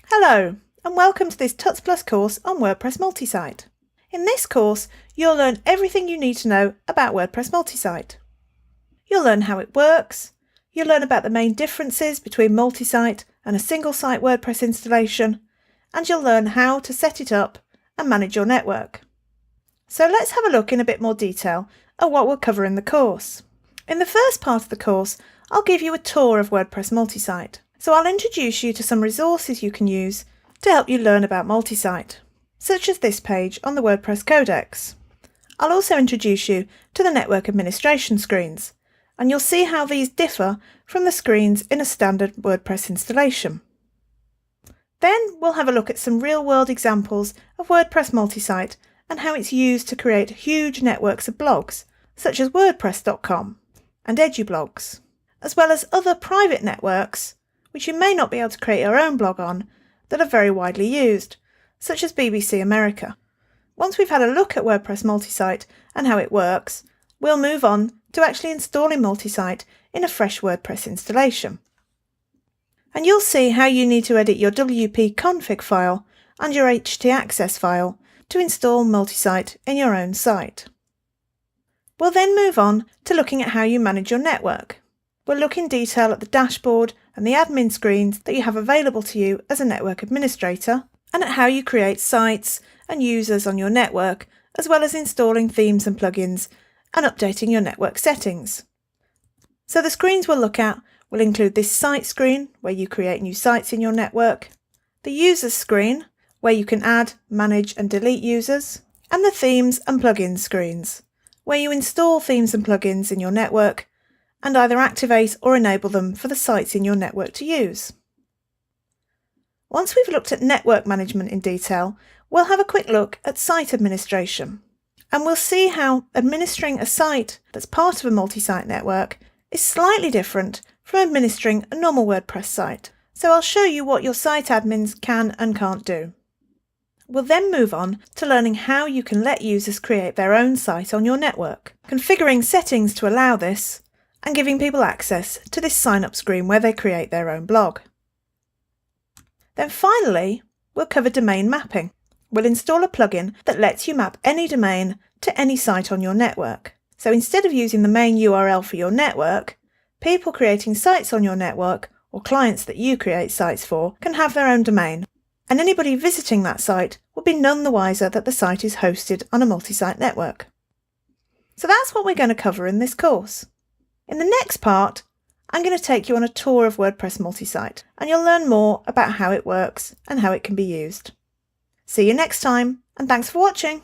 Hello, and welcome to this Tuts Plus course on WordPress Multisite. In this course, you'll learn everything you need to know about WordPress Multisite. You'll learn how it works, you'll learn about the main differences between multi-site and a single-site WordPress installation, and you'll learn how to set it up and manage your network. So let's have a look in a bit more detail at what we'll cover in the course. In the first part of the course, I'll give you a tour of WordPress Multisite. So I'll introduce you to some resources you can use to help you learn about multi-site, such as this page on the WordPress Codex. I'll also introduce you to the network administration screens, and you'll see how these differ from the screens in a standard WordPress installation. Then we'll have a look at some real-world examples of WordPress Multisite and how it's used to create huge networks of blogs, such as WordPress.com and EduBlogs, as well as other private networks which you may not be able to create your own blog on, that are very widely used, such as BBC America. Once we've had a look at WordPress Multisite and how it works, we'll move on to actually installing Multisite in a fresh WordPress installation. And you'll see how you need to edit your WP config file and your htaccess file to install Multisite in your own site. We'll then move on to looking at how you manage your network. We'll look in detail at the dashboard and the admin screens that you have available to you as a network administrator, and at how you create sites and users on your network, as well as installing themes and plugins and updating your network settings. So the screens we'll look at will include this site screen, where you create new sites in your network, the users screen, where you can add, manage and delete users, and the themes and plugins screens, where you install themes and plugins in your network and either activate or enable them for the sites in your network to use. Once we've looked at network management in detail, we'll have a quick look at site administration, and we'll see how administering a site that's part of a multi-site network is slightly different from administering a normal WordPress site. So I'll show you what your site admins can and can't do. We'll then move on to learning how you can let users create their own site on your network, configuring settings to allow this, and giving people access to this sign-up screen where they create their own blog. Then finally, we'll cover domain mapping. We'll install a plugin that lets you map any domain to any site on your network. So instead of using the main URL for your network, people creating sites on your network, or clients that you create sites for, can have their own domain, and anybody visiting that site will be none the wiser that the site is hosted on a multi-site network. So that's what we're going to cover in this course. In the next part, I'm going to take you on a tour of WordPress Multisite, and you'll learn more about how it works and how it can be used. See you next time, and thanks for watching.